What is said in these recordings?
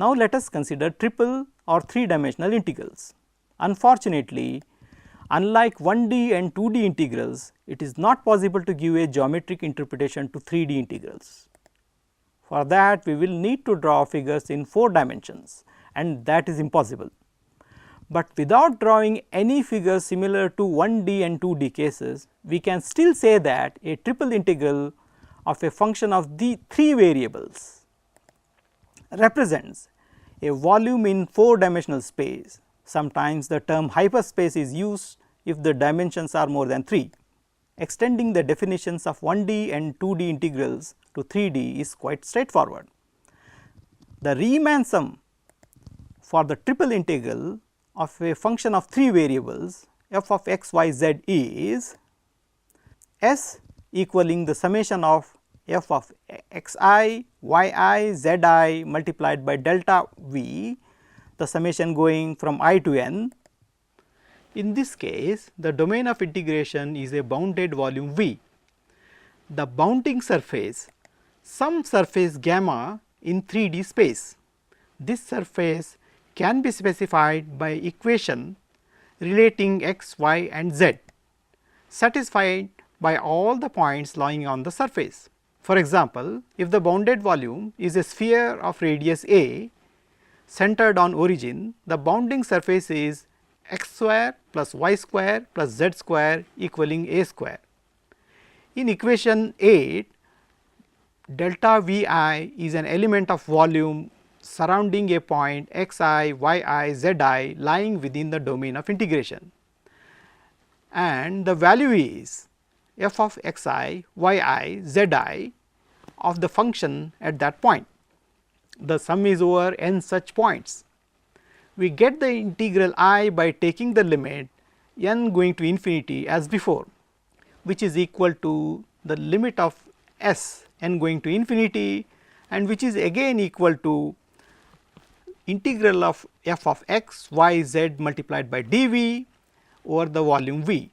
Now, let us consider triple or 3-dimensional integrals. Unfortunately, unlike 1D and 2D integrals, it is not possible to give a geometric interpretation to 3D integrals. For that, we will need to draw figures in 4 dimensions, and that is impossible. But without drawing any figures similar to 1D and 2D cases, we can still say that a triple integral of a function of the 3 variables represents a volume in 4-dimensional space. Sometimes the term hyperspace is used if the dimensions are more than 3. Extending the definitions of 1D and 2D integrals to 3D is quite straightforward. The Riemann sum for the triple integral of a function of 3 variables f of x, y, z is S equaling the summation of f of x I, y I, z I multiplied by delta v, the summation going from I to n. In this case, the domain of integration is a bounded volume V. The bounding surface, some surface gamma in 3D space. This surface can be specified by equation relating x, y and z, satisfied by all the points lying on the surface. For example, if the bounded volume is a sphere of radius a centered on origin, the bounding surface is x square plus y square plus z square equaling a square. In equation 8, delta V I is an element of volume surrounding a point x I, y I, z I lying within the domain of integration, and the value is f of x I, y I, z I of the function at that point. The sum is over n such points. We get the integral I by taking the limit n going to infinity as before, which is equal to the limit of s n going to infinity, and which is again equal to integral of f of x, y, z multiplied by dv over the volume V.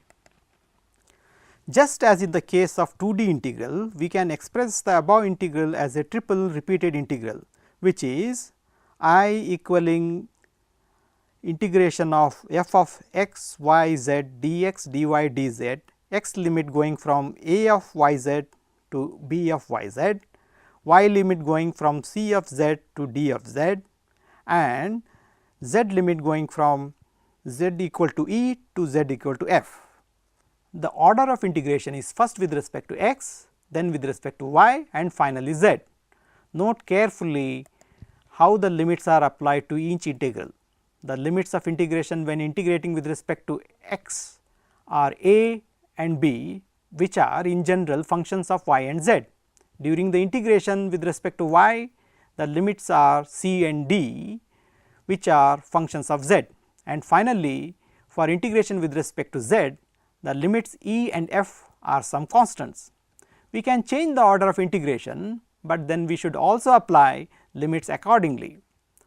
Just as in the case of 2D integral, we can express the above integral as a triple repeated integral, which is I equaling integration of f of x, y, z dx, dy, dz, x limit going from a of y z to b of y z, y limit going from c of z to d of z, and z limit going from z equal to e to z equal to f. The order of integration is first with respect to x, then with respect to y, and finally z. Note carefully how the limits are applied to each integral. The limits of integration when integrating with respect to x are a and b, which are in general functions of y and z. During the integration with respect to y, the limits are c and d, which are functions of z, and finally, for integration with respect to z, the limits e and f are some constants. We can change the order of integration, but then we should also apply limits accordingly.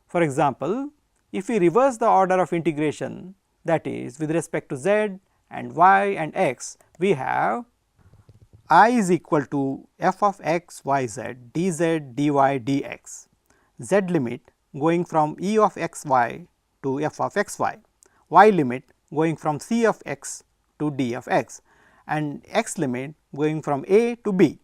For example, if we reverse the order of integration, that is with respect to z and y and x, we have I is equal to f of x, y, z dz, dy, dx, z limit going from e of x y to f of x y limit going from c of x to d of x, and x limit going from a to b.